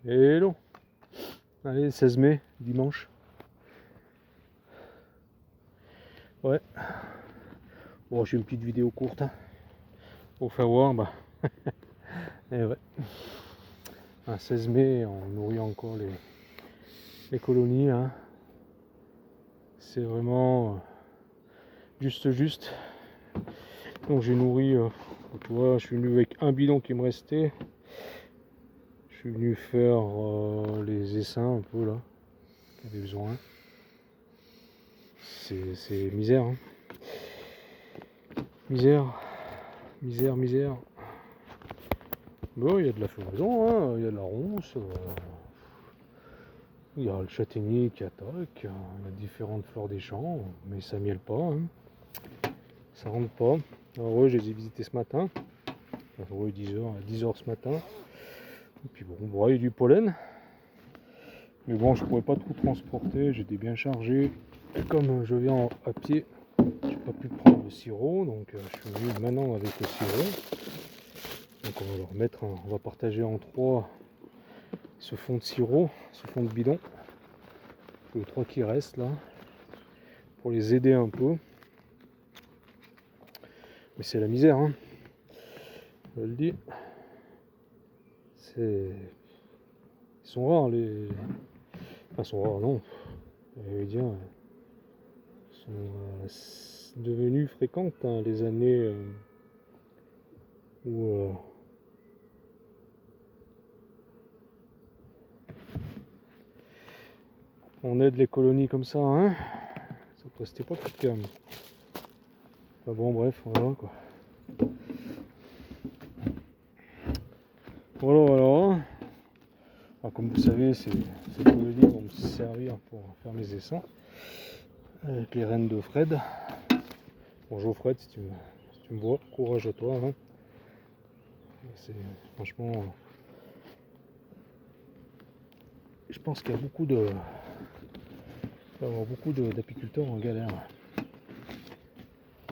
Hello. Allez, 16 mai, dimanche. Ouais. Bon, j'ai une petite vidéo courte pour faire voir. Et ouais. Un 16 mai, on nourrit encore les colonies. C'est vraiment juste. Donc j'ai nourri, tu vois, je suis venu avec un bidon qui me restait. Je suis venu faire les essaims un peu là, qui avaient besoin. C'est misère. Misère. Bon, il y a de la floraison, il y a de la ronce, il y a le châtaignier qui attaque, il y a différentes fleurs des champs, mais ça miele pas, ça rentre pas. Alors ouais, je les ai visités ce matin, ouais, 10h ce matin, et puis bon, il y a du pollen, mais bon, je pourrais pas tout transporter, j'étais bien chargé, et comme je viens à pied, j'ai pas pu prendre le sirop, donc je suis venu maintenant avec le sirop. Donc on va leur mettre, on va partager en 3 ce fond de sirop, ce fond de bidon, les 3 qui restent là, pour les aider un peu. Mais c'est la misère, je le dis. Ils sont rares les. Enfin, ils sont rares, non. Je veux dire, ils sont devenus fréquentes les années où on aide les colonies comme ça, Ça restait pas tout calme. Enfin bon, bref, voilà quoi. Voilà. Alors, comme vous savez, ces colonies vont me servir pour faire mes essaims avec les rennes de Fred. Bonjour Fred, si tu me vois, courage à toi. C'est franchement, je pense qu'il y a beaucoup d'apiculteurs en galère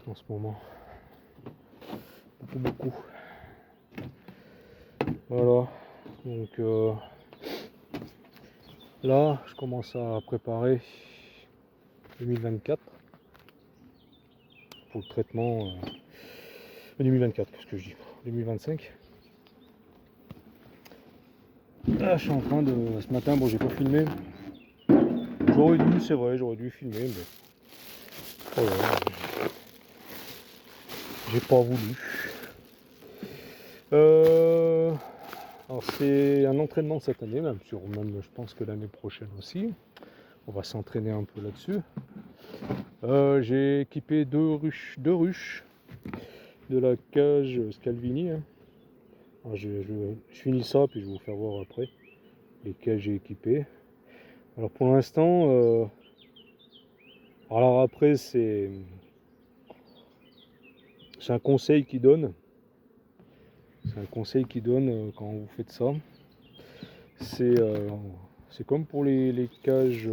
en ce moment. Beaucoup. Voilà. Donc là, je commence à préparer 2024 pour le traitement. 2024, qu'est-ce que je dis 2025. Là, je suis en train de. Ce matin, bon, j'ai pas filmé. J'aurais dû filmer, mais voilà, j'ai pas voulu. Alors c'est un entraînement cette année, même je pense que l'année prochaine aussi. On va s'entraîner un peu là-dessus. J'ai équipé deux ruches de la cage Scalvini. Alors, je finis ça, puis je vais vous faire voir après lesquelles j'ai équipées. Alors pour l'instant, alors après c'est un conseil qui donne. C'est un conseil qui donne quand vous faites ça. C'est comme pour les cages.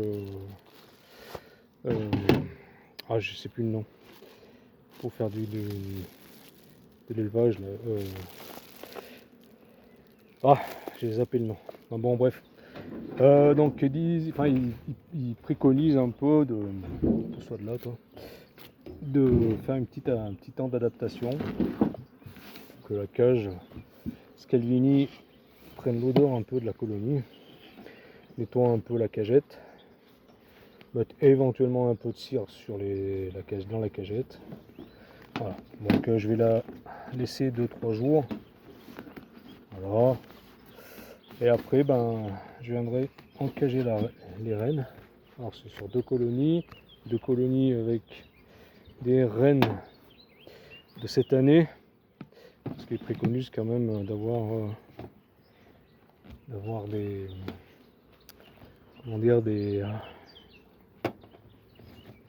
Je sais plus le nom. Pour faire de l'élevage là. J'ai zappé le nom. Bon bref. Donc ils préconisent un peu soit de là toi, de faire un petit temps d'adaptation. Que la cage Scalvini prenne l'odeur un peu de la colonie. Nettoie un peu la cagette. Mettre éventuellement un peu de cire sur dans la cagette. Voilà. Donc je vais la laisser 2-3 jours. Voilà. Et après je viendrai encager les rennes. Alors c'est sur 2 colonies avec des rennes de cette année. Parce qu'il préconise quand même d'avoir des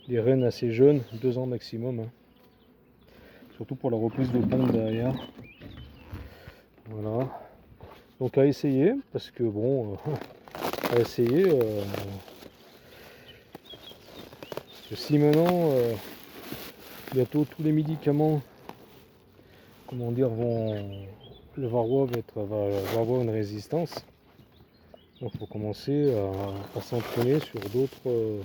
rennes assez jeunes, 2 ans maximum. Surtout pour la reprise de pompe derrière. Voilà. Donc à essayer, parce que bon, à essayer. Si maintenant, bientôt tous les médicaments, le varroa va avoir une résistance. Donc il faut commencer à s'entraîner sur d'autres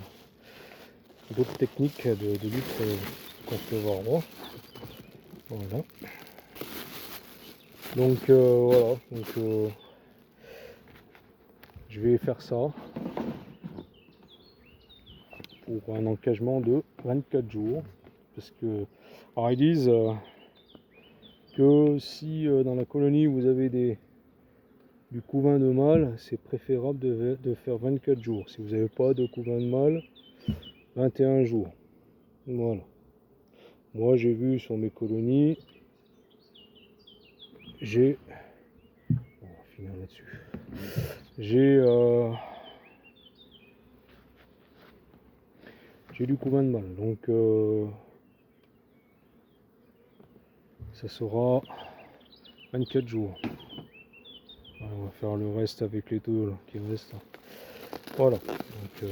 techniques de lutte qu'on peut voir droit. Voilà. Donc voilà, donc je vais faire ça pour un engagement de 24 jours. Parce que, alors ils disent que si dans la colonie vous avez du couvain de mâle, c'est préférable de faire 24 jours. Si vous n'avez pas de couvain de mâle, 21 jours. Voilà. Moi j'ai vu sur mes colonies, on va finir là-dessus. J'ai du couvain de mâle, donc ça sera 24 jours. Voilà, on va faire le reste avec les deux là, qui restent. Voilà. Donc,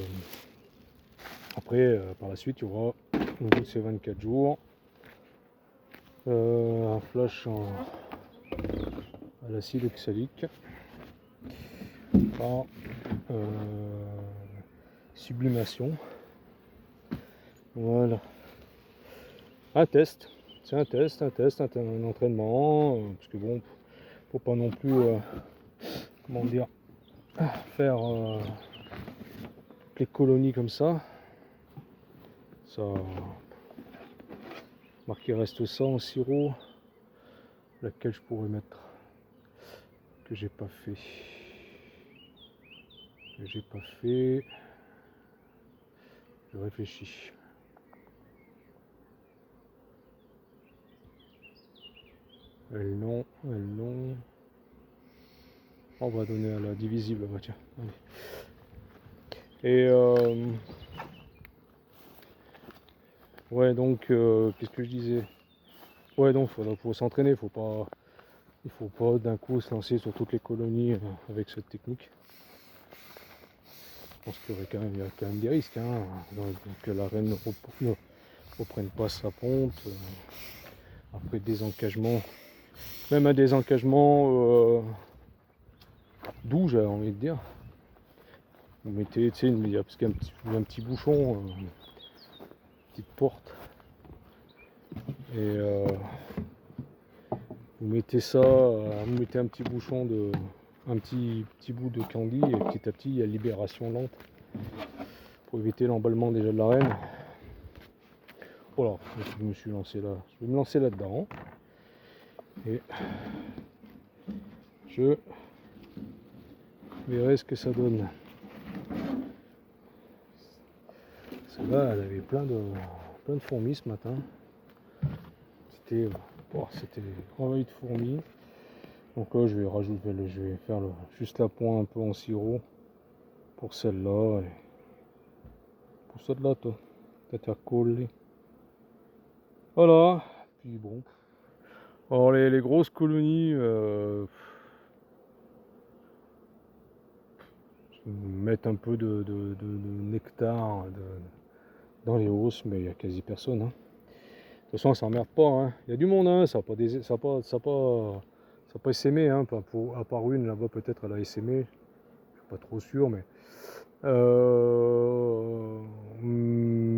après, par la suite, il y aura au bout de ces 24 jours un flash à l'acide oxalique par sublimation. Voilà. Un test. C'est un test, un entraînement. Parce que bon, faut pas non plus, comment dire, faire les colonies comme ça. Marqué reste ça en sirop. Laquelle je pourrais mettre que j'ai pas fait. Je réfléchis. Elle non. On va donner à la divisible, bah tiens. Allez. Et ouais, donc qu'est-ce que je disais? Ouais, donc faut s'entraîner, il faut pas d'un coup se lancer sur toutes les colonies avec cette technique. Je pense qu'il y a quand même des risques, hein, que la reine ne reprenne pas sa ponte. Après des encagements, même un désencagement doux, j'avais envie de dire. Vous mettez, tu sais, parce qu'il y a un petit bouchon, une petite porte. Et vous mettez ça, vous mettez un petit bouchon un petit bout de candy et petit à petit il y a libération lente pour éviter l'emballement déjà de la reine. Voilà, je me suis lancé là, je vais me lancer là-dedans et je verrai ce que ça donne. Celle-là, elle avait plein de fourmis ce matin. C'était envahi de fourmis. Donc là, je vais faire juste la pointe un peu en sirop pour celle-là. Et pour celle-là, t'as collé. Voilà. Puis bon. Alors les grosses colonies mettent un peu de nectar dans les hausses, mais il n'y a quasi personne. Hein. De toute façon, ça s'emmerde pas. Hein. Il y a du monde, hein. Ça n'a pas essaimé. Hein. À part une là-bas, peut-être elle a essaimé. Je suis pas trop sûr, mais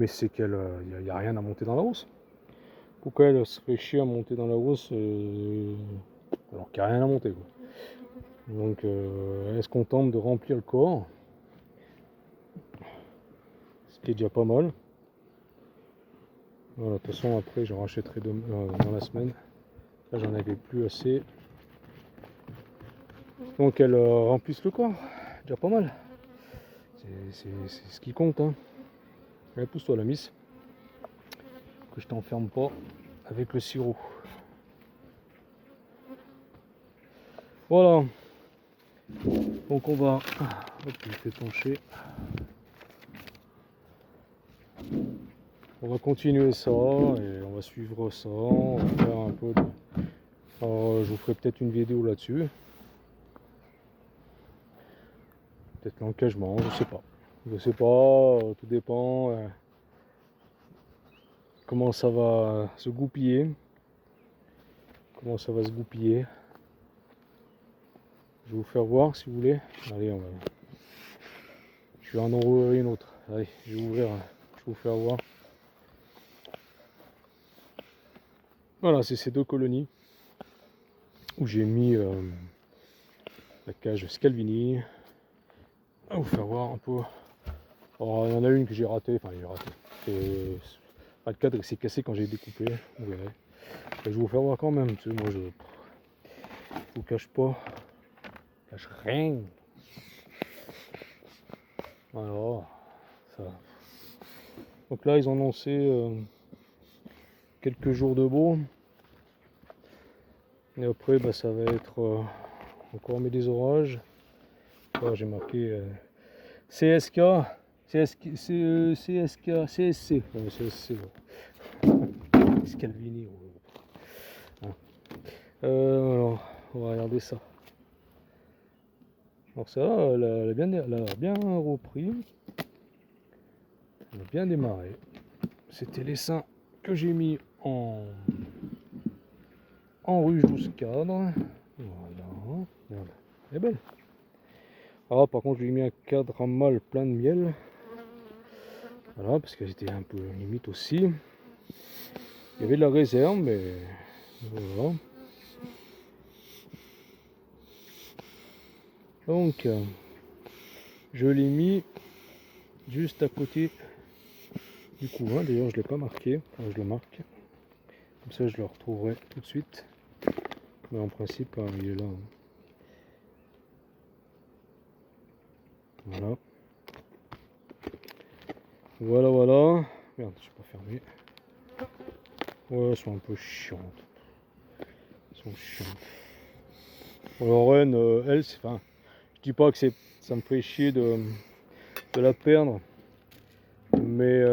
c'est qu'elle, il n'y a rien à monter dans la hausse. Pourquoi elle se fait chier à monter dans la hausse alors qu'il n'y a rien à monter, quoi. Donc elle se contente de remplir le corps, ce qui est déjà pas mal. Voilà, de toute façon après j'en rachèterai dans la semaine. Là j'en avais plus assez. Donc elle remplissent le corps, déjà pas mal. C'est ce qui compte, hein. Allez, pousse-toi la miss. Que je t'enferme pas avec le sirop. Voilà. Donc on va étancher. On va continuer ça et on va suivre ça. On va faire un peu de... Alors, je vous ferai peut-être une vidéo là-dessus. Peut-être l'engagement, je sais pas. Tout dépend comment ça va se goupiller. Je vais vous faire voir si vous voulez. Allez, Je vais en ouvrir une autre. Allez, je vais ouvrir, je vais vous faire voir. Voilà, c'est ces deux colonies où j'ai mis la cage Scalvini. À vous faire voir un peu. Alors, il y en a une que j'ai ratée, enfin j'ai raté. Le cadre s'est cassé quand j'ai découpé, vous verrez. Et je vais vous faire voir quand même, tu sais, moi je vous cache pas, je cache rien. Alors, ça. Donc là ils ont annoncé quelques jours de beau. Et après bah, ça va être encore mais des orages. Là j'ai marqué CSK, CSK, CSC. CSC. Scalvini. Alors, on va regarder ça. Alors ça, elle a bien repris. Elle a bien démarré. C'était les seins que j'ai mis en ruche 12 cadre. Voilà. Regarde. Elle est belle. Ah, par contre, je lui ai mis un cadre à mâle plein de miel. Voilà, parce qu'elle était un peu limite aussi. Il y avait de la réserve, mais voilà. Donc, je l'ai mis juste à côté du couvain. D'ailleurs, je ne l'ai pas marqué. Enfin, je le marque. Comme ça, je le retrouverai tout de suite. Mais en principe, il est là. Voilà. Voilà, voilà. Merde, je ne suis pas fermé. Ouais, elles sont un peu chiantes. Elles sont chiantes. Alors, Reine, elle, enfin, je dis pas que ça me ferait chier de la perdre. Mais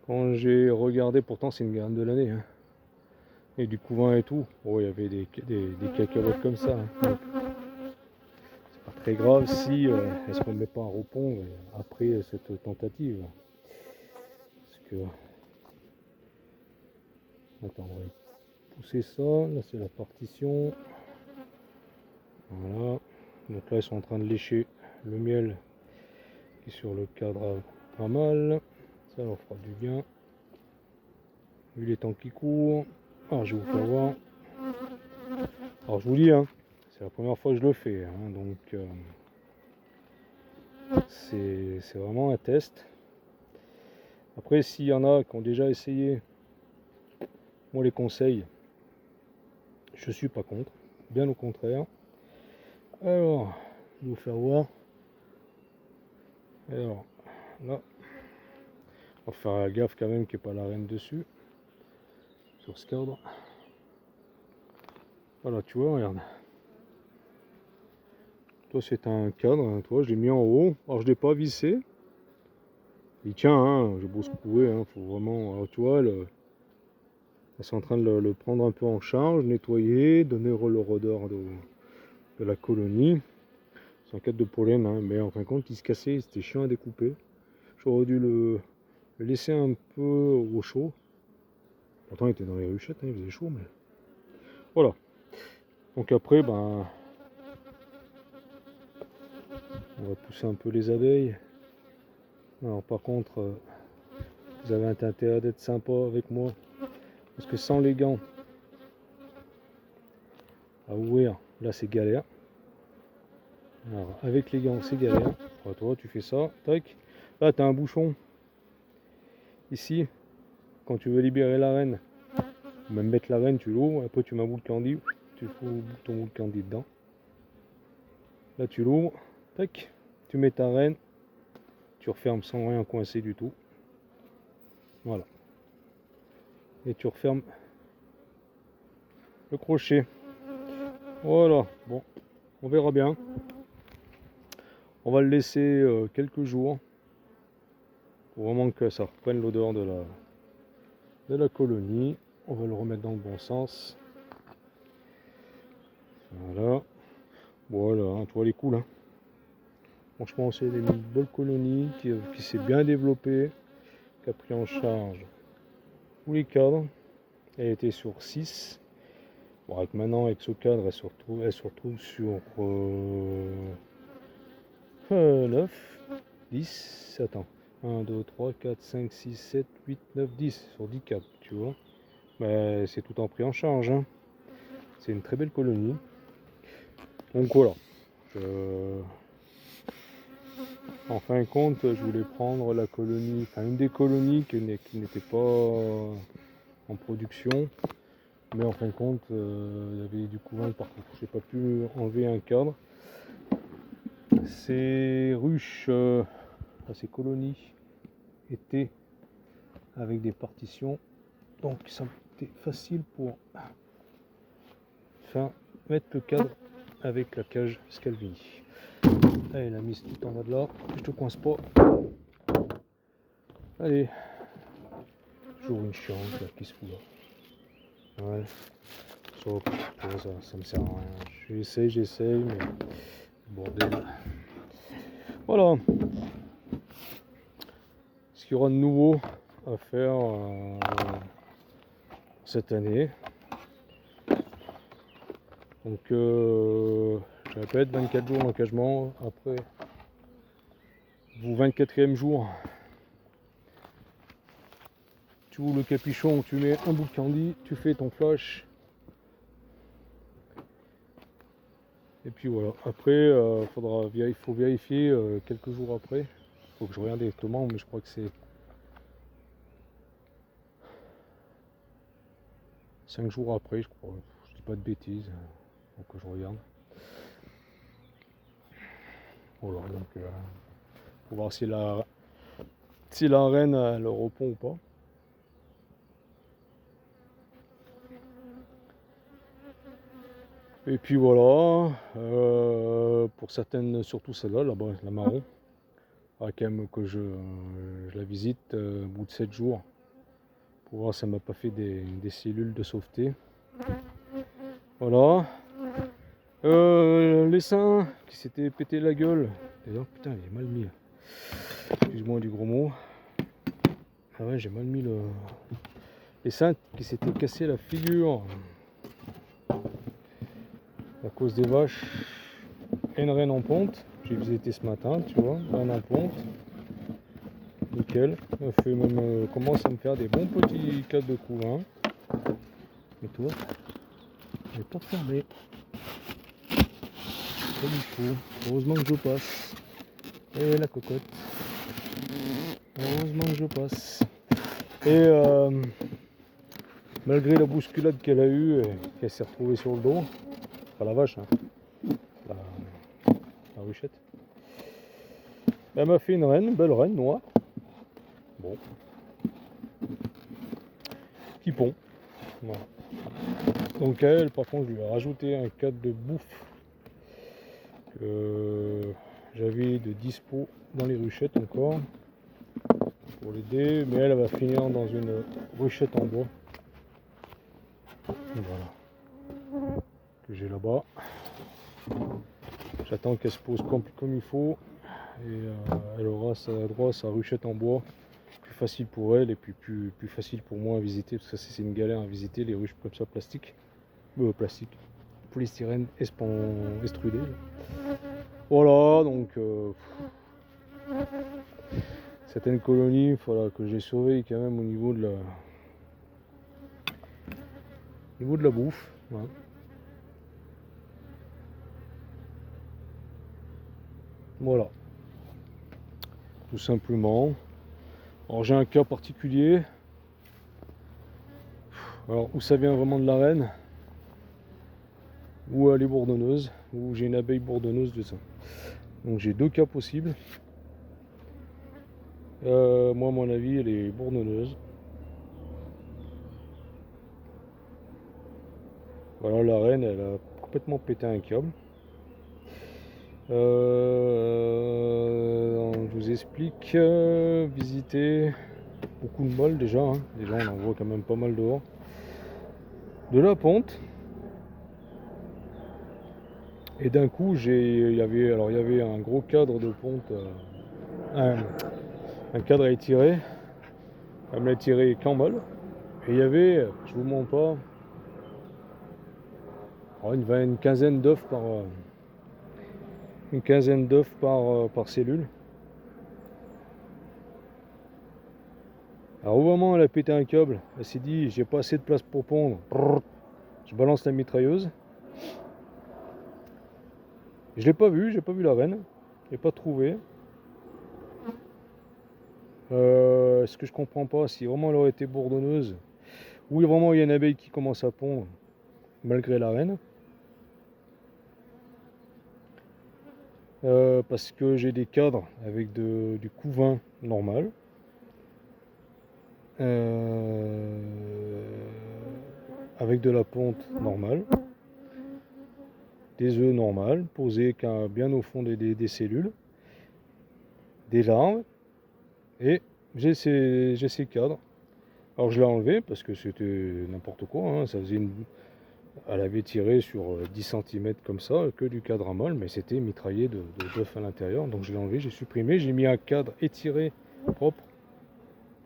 quand j'ai regardé, pourtant c'est une gamme de l'année. Hein, et du couvain et tout. Oh, il y avait des cacahuètes comme ça. Hein. C'est pas très grave si elle se remet pas à répondre après cette tentative. Parce que. Attends, on va pousser ça. Là, c'est la partition. Voilà. Donc là, ils sont en train de lécher le miel qui est sur le cadre pas mal. Ça leur fera du bien. Vu les temps qui courent. Alors, je vais vous faire voir. Alors, je vous dis, hein, c'est la première fois que je le fais. Hein, donc, c'est vraiment un test. Après, s'il y en a qui ont déjà essayé, moi les conseils, je suis pas contre, bien au contraire. Alors, je vais vous faire voir. Alors, là, on va faire gaffe quand même qu'il n'y ait pas la reine dessus, sur ce cadre. Voilà, tu vois, regarde. Toi, c'est un cadre, hein, toi, je l'ai mis en haut. Alors, je ne l'ai pas vissé. Il tient, hein, j'ai beau secouer, hein, faut vraiment. Alors, tu vois, elles sont en train de le prendre un peu en charge, nettoyer, donner le rodeur de la colonie. C'est un cadre de pollen, hein, mais en fin de compte, il se cassait, c'était chiant à découper. J'aurais dû le laisser un peu au chaud. Pourtant, il était dans les ruchettes, hein, il faisait chaud, mais voilà. Donc après, ben, on va pousser un peu les abeilles. Alors par contre, vous avez intérêt d'être sympa avec moi, parce que sans les gants à ouvrir, là c'est galère. Alors avec les gants, c'est galère. Alors, toi, tu fais ça, tac. Là, tu as un bouchon. Ici, quand tu veux libérer la reine, même mettre la reine, tu l'ouvres. Après, tu mets un bout de candy, tu fous ton bout de candy dedans. Là, tu l'ouvres, tac. Tu mets ta reine, tu refermes sans rien coincer du tout. Voilà. Et tu refermes le crochet. Voilà. Bon, on verra bien. On va le laisser quelques jours pour vraiment que ça reprenne l'odeur de la colonie. On va le remettre dans le bon sens. Voilà. Voilà, hein, tu vois, elle est cool. Hein. Franchement, c'est une belle colonie qui s'est bien développée, qui a pris en charge tous les cadres. Elle était sur 6. Bon, maintenant, avec ce cadre, elle se retrouve sur 9, 10, attends. 1, 2, 3, 4, 5, 6, 7, 8, 9, 10 sur 10 capes, tu vois. Mais c'est tout en pris en charge. Hein. C'est une très belle colonie. Donc voilà. En fin de compte, je voulais prendre la colonie, enfin une des colonies qui n'était pas en production. Mais en fin de compte, il y avait du couvain partout. Je n'ai pas pu enlever un cadre. Ces ruches, ces colonies étaient avec des partitions. Donc ça était facile pour mettre le cadre avec la cage Scalvini. Allez, la mise tout en bas de là, je te coince pas. Allez, toujours une chiante là, qui se fout là. Ouais, ça me sert à rien. J'essaye, mais bordel. Voilà. Ce qu'il y aura de nouveau à faire cette année. Donc, je répète, 24 jours d'engagement. Après, au 24e jour, tu ouvres le capuchon, tu mets un bout de candy, tu fais ton flash. Et puis voilà. Après, il faut vérifier quelques jours après. Il faut que je regarde exactement, mais je crois que c'est 5 jours après, je crois. Je dis pas de bêtises. Donc je regarde. Voilà, donc pour voir si la reine a le repos ou pas. Et puis voilà, pour certaines, surtout celle-là, là-bas, la marron, il faudra quand même que je la visite au bout de 7 jours pour voir si ça m'a pas fait des cellules de sauveté. Voilà. Les seins qui s'étaient pété la gueule. D'ailleurs, putain, il est mal mis. Excuse-moi du gros mot. Ah ouais, j'ai mal mis les seins qui s'étaient cassé la figure à cause des vaches. Et une reine en ponte. J'ai visité ce matin, tu vois, reine en ponte. Nickel. Elle fait même, commence à me faire des bons petits cadres de couvain. Et toi, je vais pas fermer. Comme il faut. Heureusement que je passe. Et la cocotte. Heureusement que je passe. Et malgré la bousculade qu'elle a eue, qu'elle s'est retrouvée sur le dos, pas la vache, hein, la ruchette, elle m'a fait une belle reine noire. Bon. Qui pond. Voilà. Donc elle, par contre, je lui ai rajouté un cadre de bouffe que j'avais de dispo dans les ruchettes encore pour l'aider, mais elle va finir dans une ruchette en bois. Voilà. Que j'ai là-bas. J'attends qu'elle se pose comme il faut et elle aura droit à sa ruchette en bois. Plus facile pour elle et puis plus facile pour moi à visiter parce que c'est une galère à visiter les ruches comme ça plastique. Polystyrène extrudé. Voilà, donc certaines colonies, voilà, que j'ai surveillé quand même au niveau de la bouffe. Voilà. Voilà, tout simplement. Alors j'ai un cas particulier. Alors où ça vient vraiment de la reine, ou elle est bourdonneuse, ou j'ai une abeille bourdonneuse de ça. Donc j'ai deux cas possibles. Moi à mon avis elle est bourdonneuse. Voilà, la reine elle a complètement pété un câble. Je vous explique, visiter beaucoup de mâles déjà, hein. Déjà on en voit quand même pas mal dehors. De la ponte. Et d'un coup il y avait un gros cadre de ponte, un cadre à étirer. Elle me l'a tiré qu'en mal. Et il y avait, je vous mens pas, une quinzaine d'œufs une quinzaine d'œufs par cellule. Alors au moment où elle a pété un câble, elle s'est dit j'ai pas assez de place pour pondre. Je balance la mitrailleuse. Je l'ai pas vue, j'ai pas vu la reine. Je l'ai pas trouvée. Ce que je comprends pas, si vraiment elle aurait été bourdonneuse, ou vraiment il y a une abeille qui commence à pondre, malgré la reine. Parce que j'ai des cadres avec du couvain normal. Avec de la ponte normale. Des œufs normales, posés bien au fond des cellules. Des larves. Et j'ai ces cadres. Alors je l'ai enlevé parce que c'était n'importe quoi. Hein. Ça faisait Elle avait tiré sur 10 cm comme ça, que du cadre à molle, mais c'était mitraillé d'œufs à l'intérieur. Donc je l'ai enlevé, j'ai supprimé, j'ai mis un cadre étiré propre.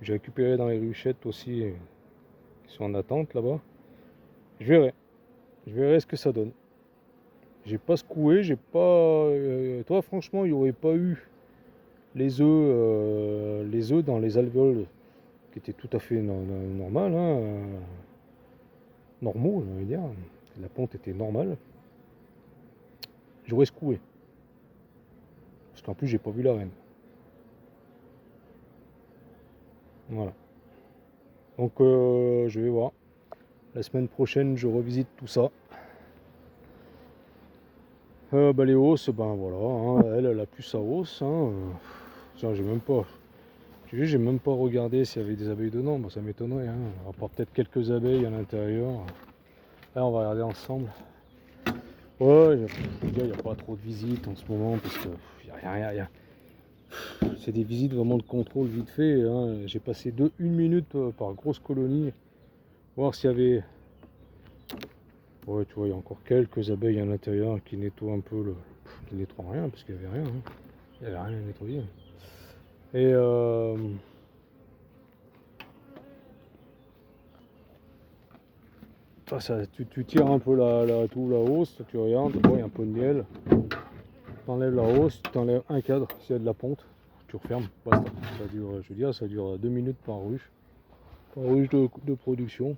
J'ai récupéré dans les ruchettes aussi, qui sont en attente là-bas. Je verrai ce que ça donne. J'ai pas secoué, j'ai pas. Toi, franchement, il n'y aurait pas eu les œufs dans les alvéoles qui étaient tout à fait normales, hein, normaux, je veux dire. La ponte était normale. J'aurais secoué. Parce qu'en plus, j'ai pas vu la reine. Voilà. Donc, je vais voir. La semaine prochaine, je revisite tout ça. Les hausses, ben voilà, hein, elle a plus sa hausse. Hein. Tiens, j'ai même pas regardé s'il y avait des abeilles dedans. Bon, ça m'étonnerait. Hein. On va peut-être quelques abeilles à l'intérieur. Là, on va regarder ensemble. Ouais, il n'y a pas trop de visites en ce moment parce que il n'y a rien. C'est des visites vraiment de contrôle vite fait. Hein. J'ai passé une minute par grosse colonie, voir s'il y avait. Ouais, tu vois, il y a encore quelques abeilles à l'intérieur qui nettoient un peu qui nettoient rien parce qu'il n'y avait rien. Hein. Il n'y avait rien à nettoyer. Et tu tires un peu la hausse, tu regardes, il y a un peu de miel. Tu enlèves la hausse, tu enlèves un cadre s'il y a de la ponte, tu refermes, basta. Ça dure 2 minutes par ruche de production.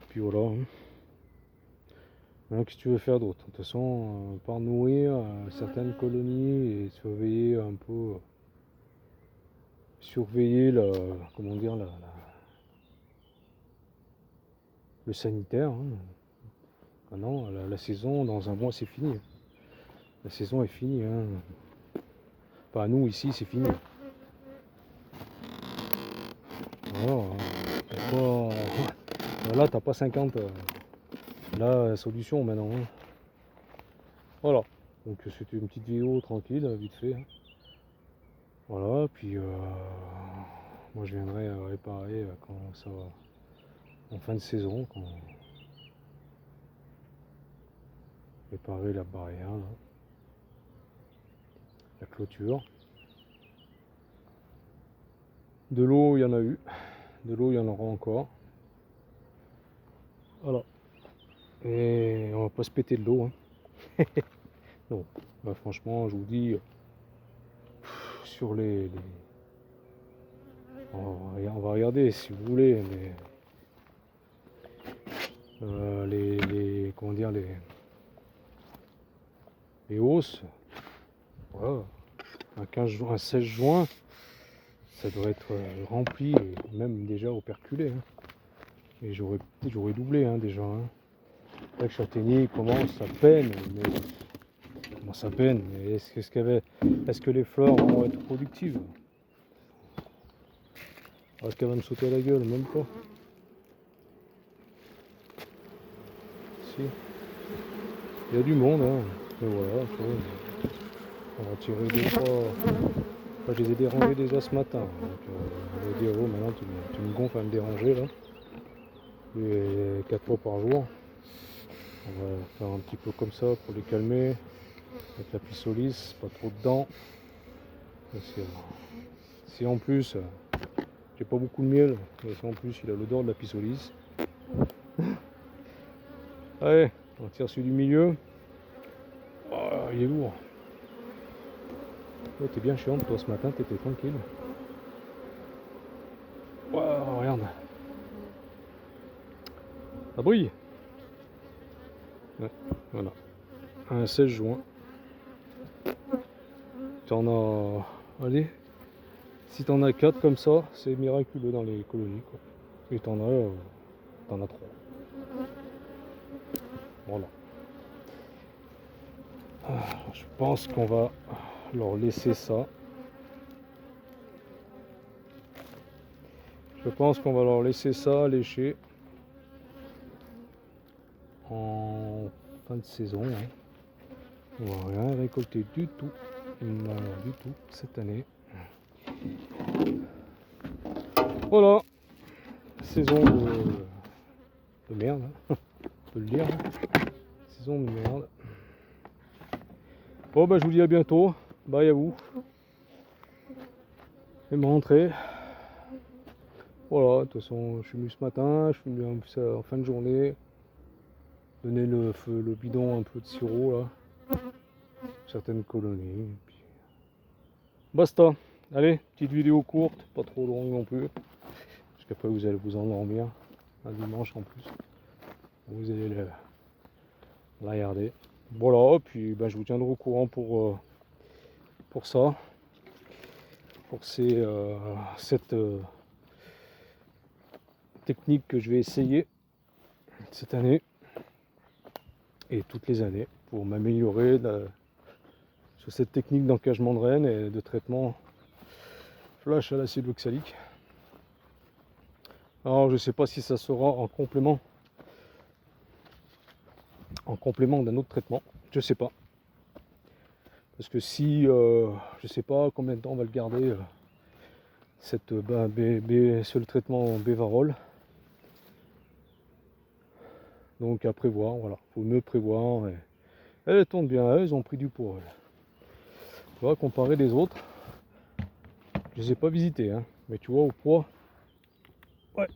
Puis voilà. Hein. Maintenant, qu'est-ce que tu veux faire d'autre? De toute façon, par nourrir certaines colonies et surveiller un peu, comment dire, le sanitaire. Hein. Maintenant, la saison, dans un mois, c'est fini. La saison est finie. Hein. Enfin, nous, ici, c'est fini. Voilà. Là, t'as pas 50. La solution maintenant. Hein. Voilà. Donc, c'était une petite vidéo tranquille, vite fait. Hein. Voilà. Puis, moi, je viendrai réparer quand ça va. En fin de saison, quand réparer la barrière, là. La clôture. De l'eau, il y en a eu. De l'eau, il y en aura encore. Voilà. Et on va pas se péter de l'eau. Hein. Non. Bah, franchement, je vous dis, sur on va regarder si vous voulez, mais comment dire, les hausses, voilà, un 16 juin, ça devrait être rempli, et même déjà operculé. Hein. Et j'aurais doublé hein, déjà. Hein. Là, le châtaignier commence à peine, mais est-ce que les fleurs vont être productives? Est-ce qu'elle va me sauter à la gueule? Même pas. Si. Il y a du monde, hein. Mais voilà, on va tirer 2-3. Enfin, je les ai dérangés déjà ce matin. Donc, je vais dire, oh, maintenant tu me gonfles à me déranger là. Et 4 fois par jour. On va faire un petit peu comme ça pour les calmer. Avec la pissolis, pas trop dedans. Si en plus, j'ai pas beaucoup de miel, mais si en plus il a l'odeur de la pissolis. Allez, on tire celui du milieu. Oh, il est lourd. Ouais, t'es bien chiante toi ce matin, t'étais tranquille. Waouh, regarde. Ça brille. Ouais, voilà. Un 16 juin. T'en as. Allez. Si t'en as 4 comme ça, c'est miraculeux dans les colonies, quoi. Et t'en as 3. Voilà. Je pense qu'on va leur laisser ça. Je pense qu'on va leur laisser ça lécher en fin de saison. On va rien récolter du tout. Du tout cette année. Voilà. Saison de merde. On peut le dire. Saison de merde. Bon bah je vous dis à bientôt. Bye à vous. Je vais me rentrer. Voilà, de toute façon, je suis venu ce matin, je suis venu en fin de journée, donner le bidon un peu de sirop là, certaines colonies, et puis basta. Allez, petite vidéo courte, pas trop longue non plus, parce qu'après vous allez vous endormir, un dimanche en plus, vous allez la regarder. Voilà, puis ben, je vous tiendrai au courant pour ça, pour cette technique que je vais essayer cette année et toutes les années pour m'améliorer sur cette technique d'encagement de rennes et de traitement flash à l'acide oxalique. Alors je ne sais pas si ça sera en complément d'un autre traitement, je sais pas. Parce que si je sais pas combien de temps on va le garder ce traitement Bévarol. Donc à prévoir, voilà, faut mieux prévoir. Et elles tournent bien, elles ont pris du poids. Tu vois, comparé les autres, je les ai pas visitées, hein, mais tu vois au poids, ouais,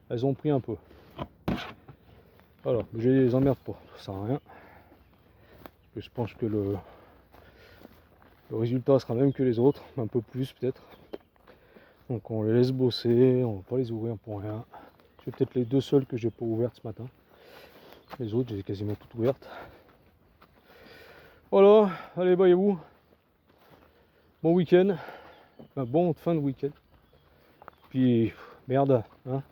elles ont pris un peu. Voilà, je les emmerde pas, ça sert à rien. Je pense que le résultat sera même que les autres, un peu plus peut-être. Donc on les laisse bosser, on va pas les ouvrir pour rien. C'est peut-être les deux seules que j'ai pas ouvertes ce matin. Les autres, j'ai quasiment toutes ouvertes. Voilà, allez, bye à vous. Bon week-end, un bon fin de week-end. Puis merde, hein.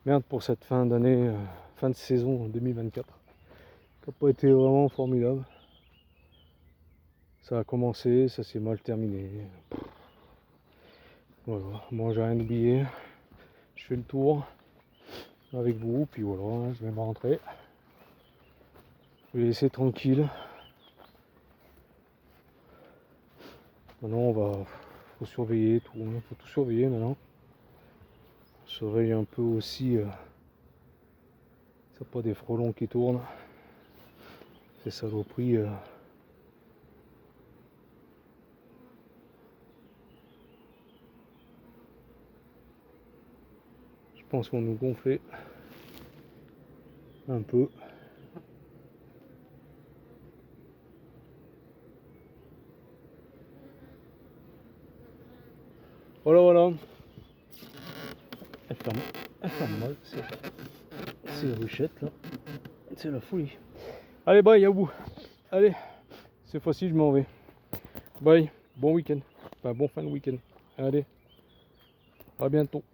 Merde pour cette fin d'année, fin de saison 2024. Qui n'a pas été vraiment formidable. Ça a commencé, ça s'est mal terminé. Voilà, moi j'ai rien oublié. Je fais le tour avec vous, puis voilà, je vais me rentrer. Je vais laisser tranquille. Maintenant faut surveiller tout, il faut tout surveiller maintenant. On surveille un peu aussi, c'est pas des frelons qui tournent. Ces saloperies. Je pense qu'on nous gonflait un peu. Voilà, voilà. Elle ferme mal, c'est la ruchette là. C'est la folie. Allez, bye, à vous. Allez, cette fois-ci je m'en vais. Bye, bon week-end. Enfin, bon fin de week-end. Allez, à bientôt.